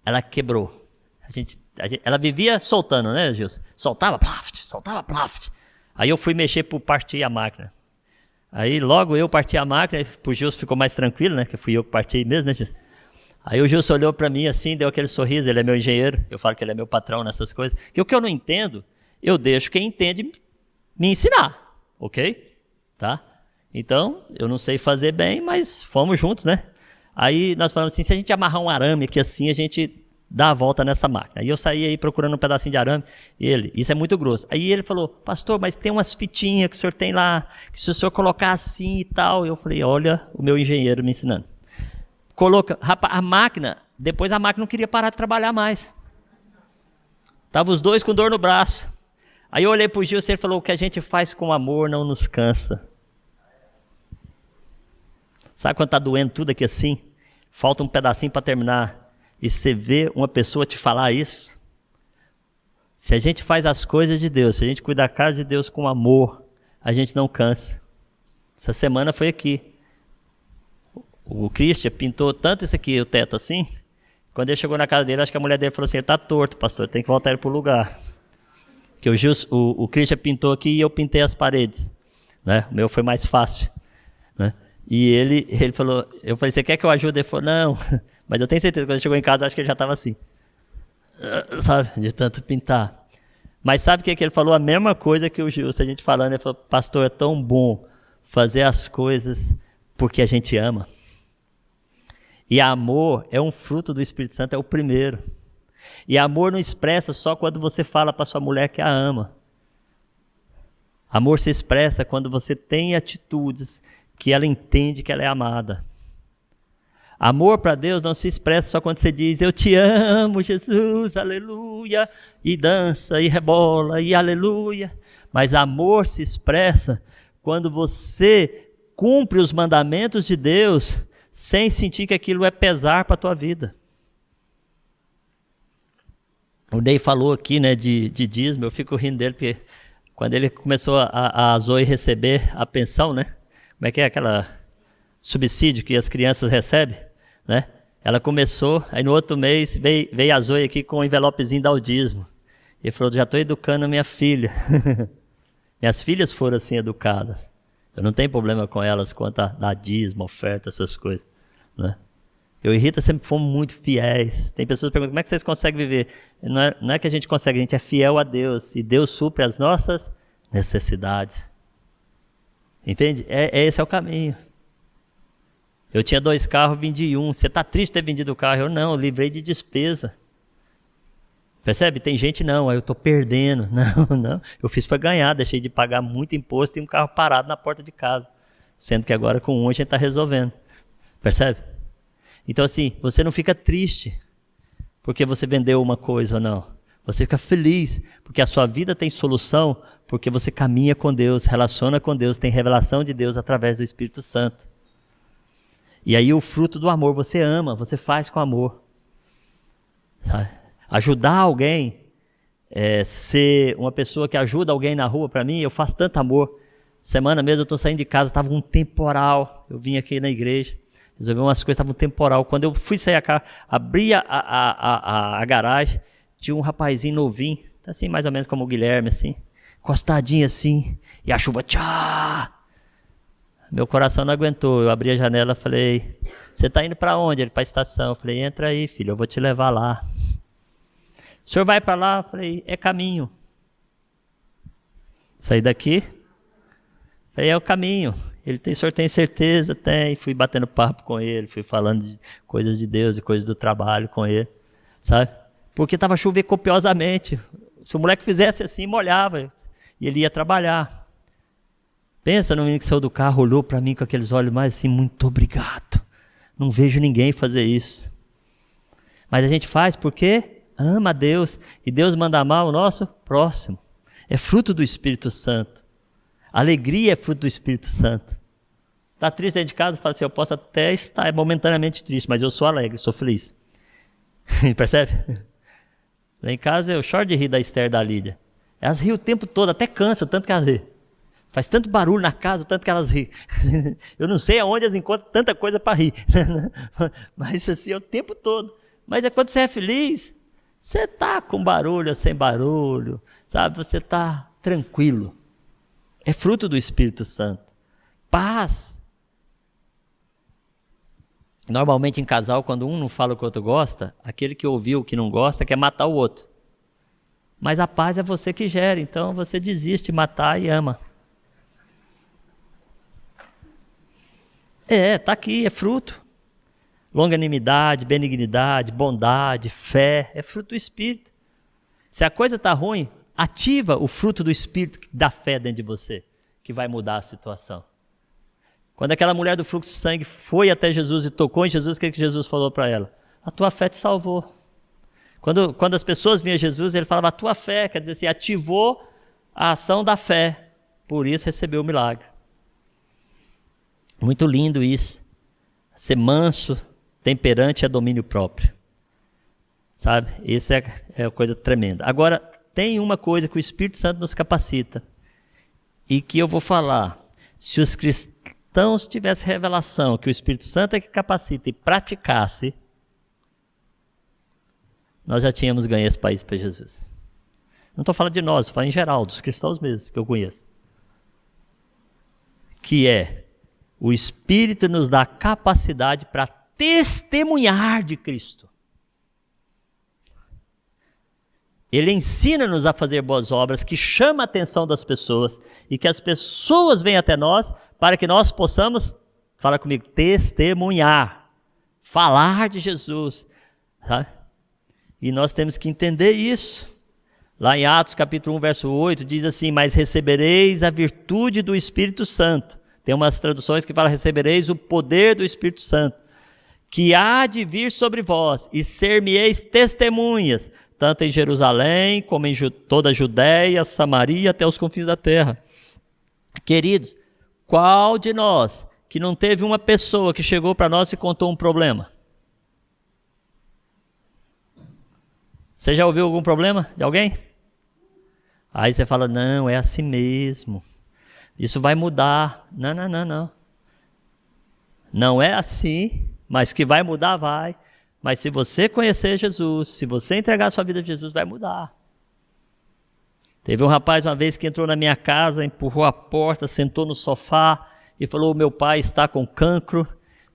ela quebrou. Ela vivia soltando, né, Gilson? Soltava, plaft. Aí eu fui mexer para partir a máquina. Aí logo eu parti a máquina, o Gilson ficou mais tranquilo, né, que fui eu que parti mesmo, né, Gilson? Aí o Gilson olhou para mim assim, deu aquele sorriso, ele é meu engenheiro, eu falo que ele é meu patrão nessas coisas, que o que eu não entendo, eu deixo quem entende me ensinar, ok? Tá? Então, eu não sei fazer bem, mas fomos juntos, né? Aí nós falamos assim, se a gente amarrar um arame aqui assim, a gente dar a volta nessa máquina. Aí eu saí aí procurando um pedacinho de arame, isso é muito grosso. Aí ele falou, pastor, mas tem umas fitinhas que o senhor tem lá, que se o senhor colocar assim e tal. Eu falei, olha o meu engenheiro me ensinando. Rapaz, a máquina, depois a máquina não queria parar de trabalhar mais. Tava os dois com dor no braço. Aí eu olhei pro Gil e ele falou, o que a gente faz com amor não nos cansa. Sabe quando tá doendo tudo aqui assim? Falta um pedacinho para terminar. E você vê uma pessoa te falar isso. Se a gente faz as coisas de Deus, se a gente cuida da casa de Deus com amor, a gente não cansa. Essa semana foi aqui. O Christian pintou tanto isso aqui, o teto assim. Quando ele chegou na casa dele, acho que a mulher dele falou assim, ele tá torto, pastor, tem que voltar ele pro lugar. Que o Christian pintou aqui e eu pintei as paredes. Né? O meu foi mais fácil. Né? E ele falou, eu falei, você quer que eu ajude? Ele falou, não. Mas eu tenho certeza que quando ele chegou em casa, acho que ele já estava assim. Sabe, de tanto pintar. Mas sabe o que ele falou? A mesma coisa que o Gilson, a gente falando, ele falou, pastor, é tão bom fazer as coisas porque a gente ama. E amor é um fruto do Espírito Santo, é o primeiro. E amor não expressa só quando você fala para sua mulher que a ama. Amor se expressa quando você tem atitudes que ela entende que ela é amada. Amor para Deus não se expressa só quando você diz, eu te amo, Jesus, aleluia, e dança, e rebola, e aleluia. Mas amor se expressa quando você cumpre os mandamentos de Deus sem sentir que aquilo é pesar para a tua vida. O Ney falou aqui, né, de dízimo, eu fico rindo dele, porque quando ele começou a Zoe receber a pensão, né, como é que é aquela subsídio que as crianças recebem, né, ela começou, aí no outro mês veio a Zoe aqui com um envelopezinho da dízimo. Ele falou, já estou educando a minha filha. Minhas filhas foram assim educadas. Eu não tenho problema com elas quanto a dar dízimo, oferta, essas coisas. Né? Eu e Rita sempre fomos muito fiéis. Tem pessoas que perguntam, como é que vocês conseguem viver? Não é que a gente consegue, a gente é fiel a Deus. E Deus supre as nossas necessidades. Entende? Esse é o caminho. Eu tinha 2 carros, vendi um. Você está triste de ter vendido o carro? Eu não, eu livrei de despesa. Percebe? Tem gente, não, eu estou perdendo. Não. Eu fiz foi ganhar, deixei de pagar muito imposto e um carro parado na porta de casa. Sendo que agora com um a gente está resolvendo. Percebe? Então assim, você não fica triste porque você vendeu uma coisa, não. Você fica feliz porque a sua vida tem solução, porque você caminha com Deus, relaciona com Deus, tem revelação de Deus através do Espírito Santo. E aí o fruto do amor, você ama, você faz com amor. Sabe? Ajudar alguém, ser uma pessoa que ajuda alguém na rua, para mim, eu faço tanto amor. Semana mesmo eu estou saindo de casa, estava um temporal, eu vim aqui na igreja, resolvi umas coisas, estava um temporal. Quando eu fui sair a casa, abri a garagem, tinha um rapazinho novinho, assim mais ou menos como o Guilherme, assim, encostadinho assim, e a chuva, tchá! Meu coração não aguentou, eu abri a janela e falei, você está indo para onde? Ele, para a estação. Eu falei, entra aí, filho, eu vou te levar lá. O senhor vai para lá? Eu falei, é caminho. Saí daqui, falei, é o caminho. Ele tem, o senhor tem certeza? Tem. Fui batendo papo com ele, fui falando de coisas de Deus e coisas do trabalho com ele, sabe? Porque estava chovendo copiosamente. Se o moleque fizesse assim, molhava, e ele ia trabalhar. Pensa no menino que saiu do carro, olhou para mim com aqueles olhos mais assim, muito obrigado. Não vejo ninguém fazer isso. Mas a gente faz porque ama a Deus. E Deus manda amar o nosso próximo. É fruto do Espírito Santo. Alegria é fruto do Espírito Santo. Está triste dentro de casa? Fala assim, eu posso até estar momentaneamente triste, mas eu sou alegre, sou feliz. Percebe? Lá em casa eu choro de rir da Esther e da Lídia. Elas riem o tempo todo, até cansa, tanto que elas riem. Faz tanto barulho na casa, tanto que elas riem. Eu não sei aonde elas encontram tanta coisa para rir. Mas assim, é o tempo todo. Mas é quando você é feliz, você está com barulho ou sem barulho, sabe? Você está tranquilo. É fruto do Espírito Santo. Paz. Normalmente em casal, quando um não fala o que o outro gosta, aquele que ouviu o que não gosta quer matar o outro. Mas a paz é você que gera, então você desiste de matar e ama. Tá aqui, é fruto. Longanimidade, benignidade, bondade, fé, é fruto do Espírito. Se a coisa está ruim, ativa o fruto do Espírito da fé dentro de você, que vai mudar a situação. Quando aquela mulher do fluxo de sangue foi até Jesus e tocou em Jesus, o que Jesus falou para ela? A tua fé te salvou. Quando as pessoas vinham a Jesus, ele falava a tua fé, quer dizer assim, ativou a ação da fé, por isso recebeu o milagre. Muito lindo isso. Ser manso, temperante é domínio próprio. Sabe? Isso é uma coisa tremenda. Agora, tem uma coisa que o Espírito Santo nos capacita e que eu vou falar. Se os cristãos tivessem revelação que o Espírito Santo é que capacita e praticasse, nós já tínhamos ganho esse país para Jesus. Não estou falando de nós, estou falando em geral, dos cristãos mesmo, que eu conheço. Que é, o Espírito nos dá capacidade para testemunhar de Cristo. Ele ensina-nos a fazer boas obras que chamam a atenção das pessoas e que as pessoas venham até nós para que nós possamos, fala comigo, testemunhar, falar de Jesus. Sabe? E nós temos que entender isso. Lá em Atos capítulo 1, verso 8, diz assim, mas recebereis a virtude do Espírito Santo. Tem umas traduções que falam, recebereis o poder do Espírito Santo, que há de vir sobre vós, e ser-me-eis testemunhas, tanto em Jerusalém, como em toda a Judéia, Samaria, até os confins da terra. Queridos, qual de nós que não teve uma pessoa que chegou para nós e contou um problema? Você já ouviu algum problema de alguém? Aí você fala, não, é assim mesmo. Isso vai mudar. Não. Não é assim, mas que vai mudar, vai. Mas se você conhecer Jesus, se você entregar sua vida a Jesus, vai mudar. Teve um rapaz uma vez que entrou na minha casa, empurrou a porta, sentou no sofá e falou, meu pai está com cancro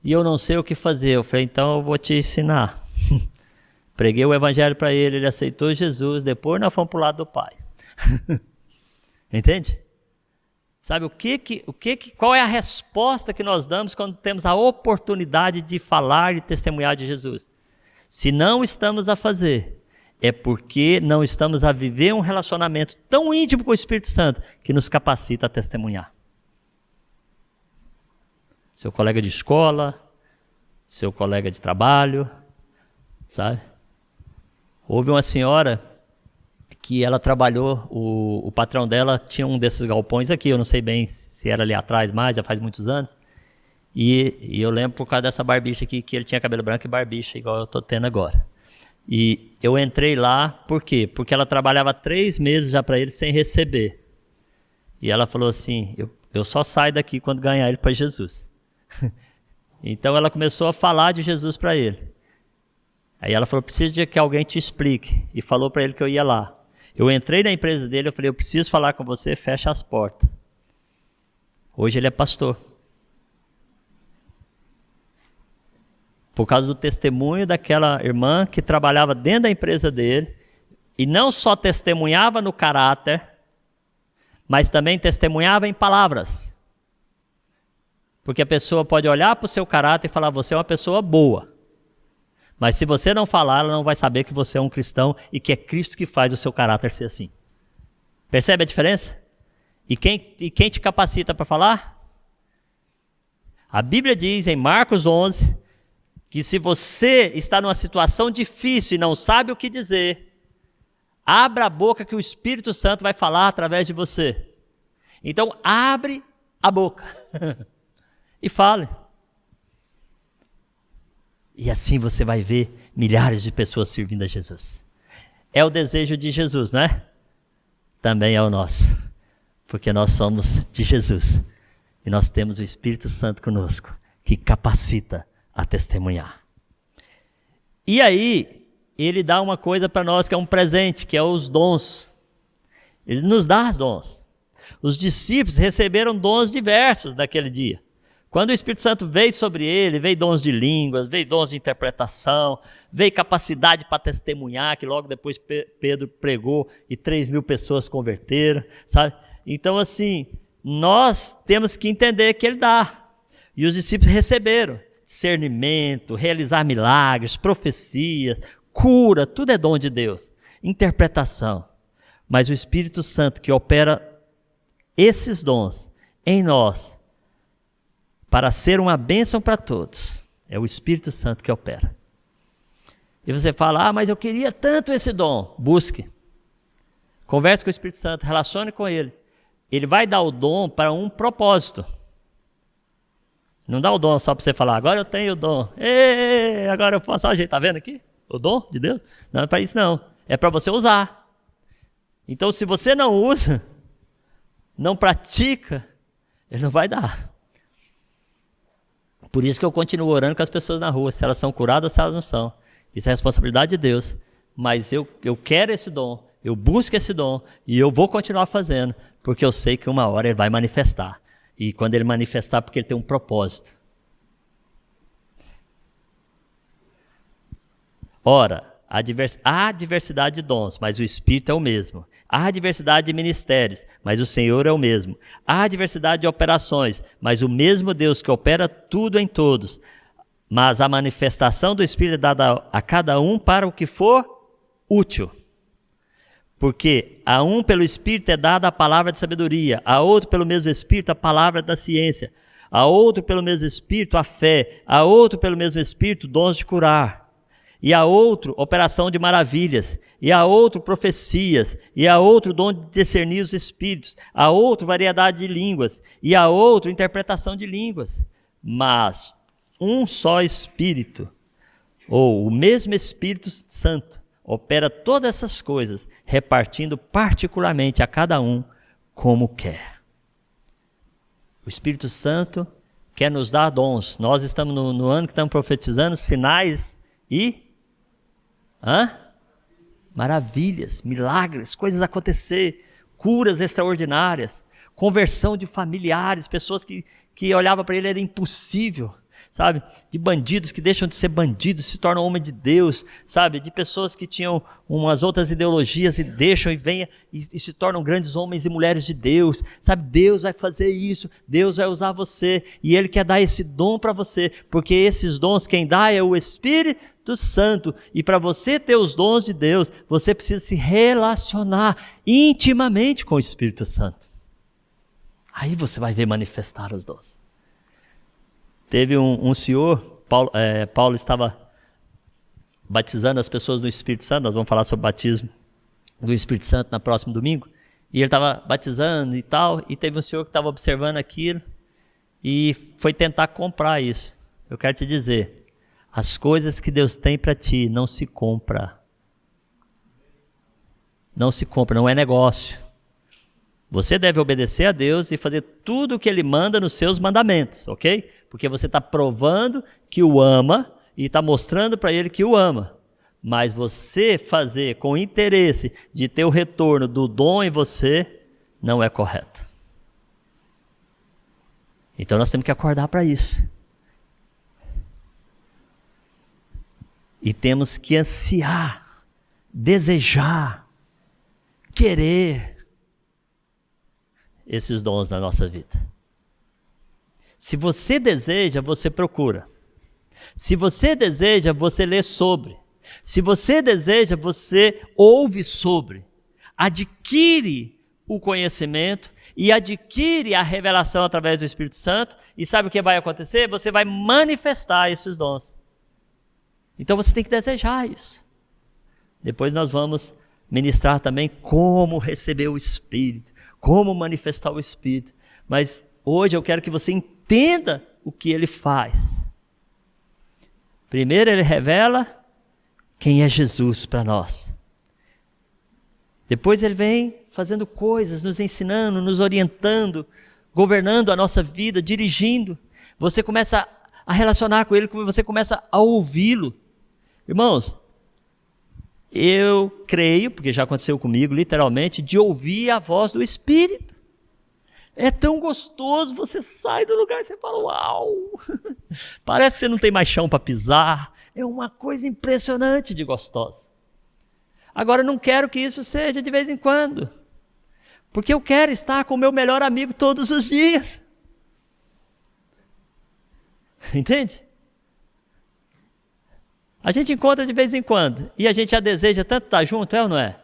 e eu não sei o que fazer. Eu falei, então eu vou te ensinar. Preguei o evangelho para ele, ele aceitou Jesus, depois nós fomos para o lado do pai. Entende? Sabe qual é a resposta que nós damos quando temos a oportunidade de falar e testemunhar de Jesus? Se não estamos a fazer, é porque não estamos a viver um relacionamento tão íntimo com o Espírito Santo que nos capacita a testemunhar. Seu colega de escola, seu colega de trabalho, sabe? Houve uma senhora que ela trabalhou, o patrão dela tinha um desses galpões aqui, eu não sei bem se era ali atrás mais, já faz muitos anos, e eu lembro por causa dessa barbicha aqui, que ele tinha cabelo branco e barbicha, igual eu estou tendo agora. E eu entrei lá, por quê? Porque ela trabalhava 3 meses já para ele sem receber. E ela falou assim, eu só saio daqui quando ganhar ele para Jesus. Então ela começou a falar de Jesus para ele. Aí ela falou, preciso de que alguém te explique. E falou para ele que eu ia lá. Eu entrei na empresa dele, eu falei, eu preciso falar com você, fecha as portas. Hoje ele é pastor. Por causa do testemunho daquela irmã que trabalhava dentro da empresa dele, e não só testemunhava no caráter, mas também testemunhava em palavras. Porque a pessoa pode olhar para o seu caráter e falar, você é uma pessoa boa. Mas se você não falar, ela não vai saber que você é um cristão e que é Cristo que faz o seu caráter ser assim. Percebe a diferença? E quem te capacita para falar? A Bíblia diz em Marcos 11 que se você está numa situação difícil e não sabe o que dizer, abra a boca que o Espírito Santo vai falar através de você. Então abre a boca e fale. E assim você vai ver milhares de pessoas servindo a Jesus. É o desejo de Jesus, né? Também é o nosso. Porque nós somos de Jesus. E nós temos o Espírito Santo conosco, que capacita a testemunhar. E aí, ele dá uma coisa para nós que é um presente, que é os dons. Ele nos dá os dons. Os discípulos receberam dons diversos naquele dia. Quando o Espírito Santo veio sobre ele, veio dons de línguas, veio dons de interpretação, veio capacidade para testemunhar, que logo depois Pedro pregou e 3.000 pessoas converteram, sabe? Então, assim, nós temos que entender que ele dá. E os discípulos receberam. discernimento, realizar milagres, profecias, cura, tudo é dom de Deus. Interpretação. Mas o Espírito Santo que opera esses dons em nós, para ser uma bênção para todos, é o Espírito Santo que opera. E você fala, mas eu queria tanto esse dom. Busque. Converse com o Espírito Santo, relacione com Ele. Ele vai dar o dom para um propósito. Não dá o dom só para você falar, agora eu tenho o dom. Agora eu posso ajeitar, tá vendo aqui? O dom de Deus? Não é para isso não. É para você usar. Então se você não usa, não pratica, Ele não vai dar. Por isso que eu continuo orando com as pessoas na rua, se elas são curadas ou se elas não são. Isso é responsabilidade de Deus. Mas eu quero esse dom, eu busco esse dom e eu vou continuar fazendo, porque eu sei que uma hora Ele vai manifestar. E quando Ele manifestar, porque Ele tem um propósito. Ora, há diversidade de dons, mas o Espírito é o mesmo. Há diversidade de ministérios, mas o Senhor é o mesmo. Há diversidade de operações, mas o mesmo Deus que opera tudo em todos. Mas a manifestação do Espírito é dada a cada um para o que for útil. Porque a um pelo Espírito é dada a palavra de sabedoria, a outro pelo mesmo Espírito a palavra da ciência, a outro pelo mesmo Espírito a fé, a outro pelo mesmo Espírito dons de curar, e a outro operação de maravilhas, e a outro profecias, e a outro dom de discernir os espíritos, a outro variedade de línguas, e a outro interpretação de línguas. Mas um só Espírito, ou o mesmo Espírito Santo, opera todas essas coisas, repartindo particularmente a cada um como quer. O Espírito Santo quer nos dar dons. Nós estamos no ano que estamos profetizando sinais e maravilhas, milagres, coisas acontecer, curas extraordinárias, conversão de familiares, pessoas que olhavam para ele, era impossível, sabe? De bandidos que deixam de ser bandidos, se tornam homem de Deus, sabe? De pessoas que tinham umas outras ideologias e deixam e vêm e se tornam grandes homens e mulheres de Deus, sabe? Deus vai fazer isso, Deus vai usar você e Ele quer dar esse dom para você, porque esses dons quem dá é o Espírito Santo, e para você ter os dons de Deus, você precisa se relacionar intimamente com o Espírito Santo. Aí você vai ver manifestar os dons. Teve um senhor, Paulo estava batizando as pessoas no Espírito Santo, nós vamos falar sobre o batismo do Espírito Santo no próximo domingo, e ele estava batizando e tal, e teve um senhor que estava observando aquilo, e foi tentar comprar isso. Eu quero te dizer, as coisas que Deus tem para ti não se compra. Não se compra, não é negócio. Você deve obedecer a Deus e fazer tudo o que Ele manda nos seus mandamentos, ok? Porque você está provando que o ama e está mostrando para Ele que o ama. Mas você fazer com interesse de ter o retorno do dom em você, não é correto. Então nós temos que acordar para isso. E temos que ansiar, desejar, querer esses dons na nossa vida. Se você deseja, você procura. Se você deseja, você lê sobre. Se você deseja, você ouve sobre. Adquire o conhecimento e adquire a revelação através do Espírito Santo. E sabe o que vai acontecer? Você vai manifestar esses dons. Então você tem que desejar isso. Depois nós vamos ministrar também como receber o Espírito, como manifestar o Espírito. Mas hoje eu quero que você entenda o que ele faz. Primeiro ele revela quem é Jesus para nós. Depois ele vem fazendo coisas, nos ensinando, nos orientando, governando a nossa vida, dirigindo. Você começa a relacionar com ele, você começa a ouvi-lo. Irmãos, eu creio, porque já aconteceu comigo, literalmente, de ouvir a voz do Espírito. É tão gostoso, você sai do lugar e você fala, uau! Parece que você não tem mais chão para pisar. É uma coisa impressionante de gostosa. Agora, eu não quero que isso seja de vez em quando. Porque eu quero estar com o meu melhor amigo todos os dias. Entende? A gente encontra de vez em quando, e a gente já deseja tanto estar junto, é ou não é?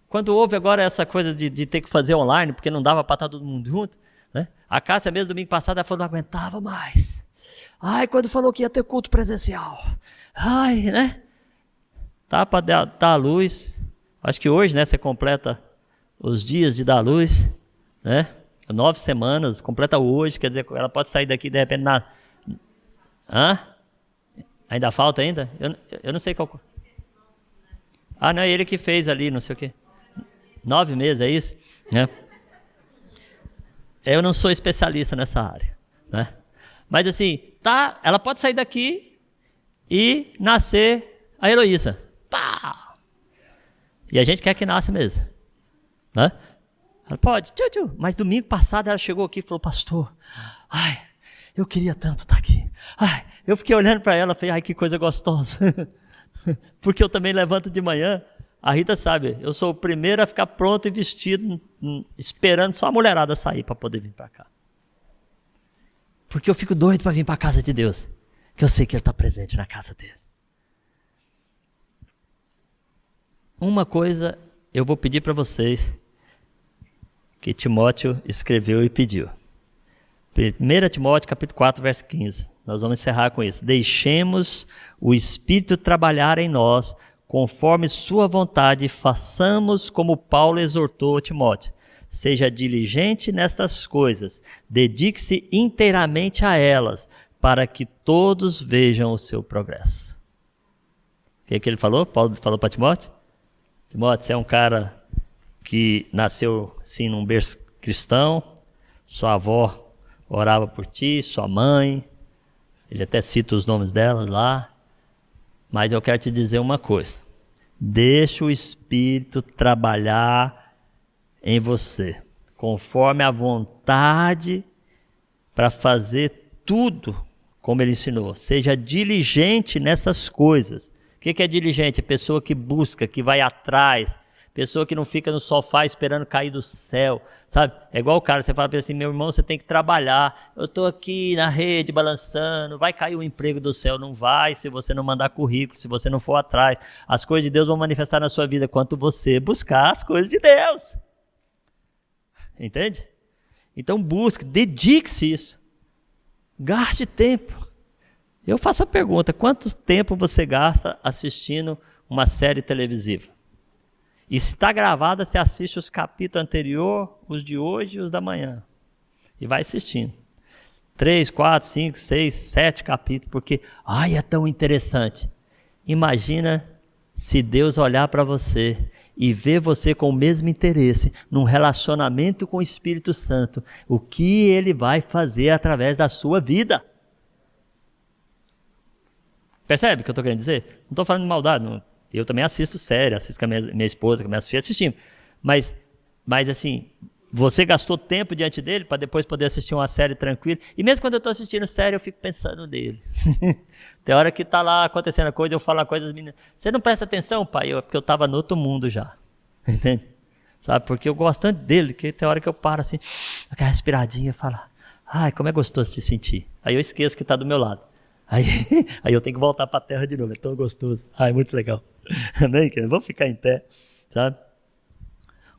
Quando houve agora essa coisa de ter que fazer online, porque não dava para estar todo mundo junto, né? A Cássia mesmo, domingo passado, ela falou, não aguentava mais. Ai, quando falou que ia ter culto presencial. Ai, né? Tá para dar a luz. Acho que hoje, né, você completa os dias de dar luz, né? 9 semanas, completa hoje, quer dizer, ela pode sair daqui de repente na... Hã? Ainda falta ainda? Eu não sei qual... Ah, não, é ele que fez ali, não sei o quê. 9 meses, é isso? É. Eu não sou especialista nessa área, né? Mas assim, tá, ela pode sair daqui e nascer a Heloísa. Pá! E a gente quer que nasça mesmo, né? Ela pode, mas domingo passado ela chegou aqui e falou, pastor, ai, eu queria tanto estar aqui. Ai, eu fiquei olhando para ela e falei, ai, que coisa gostosa. Porque eu também levanto de manhã, a Rita sabe, eu sou o primeiro a ficar pronto e vestido, esperando só a mulherada sair para poder vir para cá. Porque eu fico doido para vir para a casa de Deus, que eu sei que Ele está presente na casa dele. Uma coisa eu vou pedir para vocês, que Timóteo escreveu e pediu. 1 Timóteo capítulo 4, verso 15. Nós vamos encerrar com isso. Deixemos o Espírito trabalhar em nós, conforme sua vontade, e façamos como Paulo exortou a Timóteo. Seja diligente nestas coisas, dedique-se inteiramente a elas, para que todos vejam o seu progresso. O que ele falou? Paulo falou para Timóteo? Timóteo, você é um cara que nasceu sim num berço cristão, sua avó orava por ti, sua mãe, ele até cita os nomes delas lá, mas eu quero te dizer uma coisa, deixa o Espírito trabalhar em você, conforme a vontade, para fazer tudo como ele ensinou, seja diligente nessas coisas. O que é diligente? É pessoa que busca, que vai atrás, pessoa que não fica no sofá esperando cair do céu, sabe? É igual o cara, você fala para ele assim, meu irmão, você tem que trabalhar, eu estou aqui na rede balançando, vai cair o emprego do céu? Não vai, se você não mandar currículo, se você não for atrás. As coisas de Deus vão manifestar na sua vida quanto você buscar as coisas de Deus. Entende? Então busque, dedique-se isso. Gaste tempo. Eu faço a pergunta, quanto tempo você gasta assistindo uma série televisiva? E se está gravada, você assiste os capítulos anteriores, os de hoje e os da manhã. E vai assistindo. 3, 4, 5, 6, 7 capítulos, porque, ai, é tão interessante. Imagina se Deus olhar para você e ver você com o mesmo interesse, num relacionamento com o Espírito Santo, o que Ele vai fazer através da sua vida. Percebe o que eu estou querendo dizer? Não estou falando de maldade, não. Eu também assisto série, assisto com a minha esposa, com minhas filhas, assistimos. Mas assim, você gastou tempo diante dele para depois poder assistir uma série tranquila. E mesmo quando eu estou assistindo série, eu fico pensando nele. Tem hora que está lá acontecendo a coisa, eu falo a coisa, as meninas, você não presta atenção, pai? Porque eu estava no outro mundo já. Entende? Sabe? Porque eu gosto tanto dele, que tem hora que eu paro assim, aquela respiradinha e falo, ai, como é gostoso te sentir. Aí eu esqueço que está do meu lado. Aí eu tenho que voltar para a terra de novo, é tão gostoso. Ai, muito legal. Amém? Vamos ficar em pé, sabe?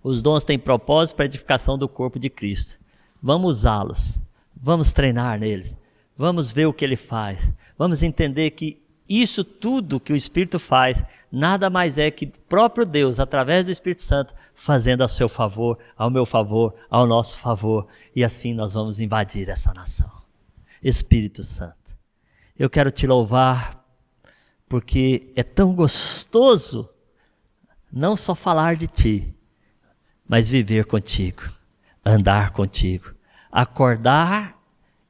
Os dons têm propósito para a edificação do corpo de Cristo. Vamos usá-los, vamos treinar neles, vamos ver o que ele faz, vamos entender que isso tudo que o Espírito faz, nada mais é que o próprio Deus, através do Espírito Santo, fazendo a seu favor, ao meu favor, ao nosso favor, e assim nós vamos invadir essa nação. Espírito Santo, eu quero te louvar, porque é tão gostoso não só falar de ti, mas viver contigo, andar contigo, acordar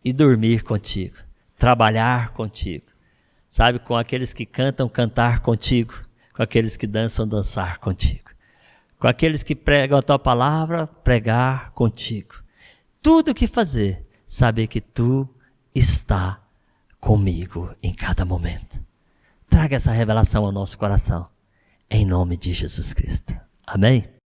e dormir contigo, trabalhar contigo, sabe, com aqueles que cantam, cantar contigo, com aqueles que dançam, dançar contigo, com aqueles que pregam a tua palavra, pregar contigo. Tudo o que fazer, saber que tu está comigo em cada momento. Traga essa revelação ao nosso coração, em nome de Jesus Cristo. Amém?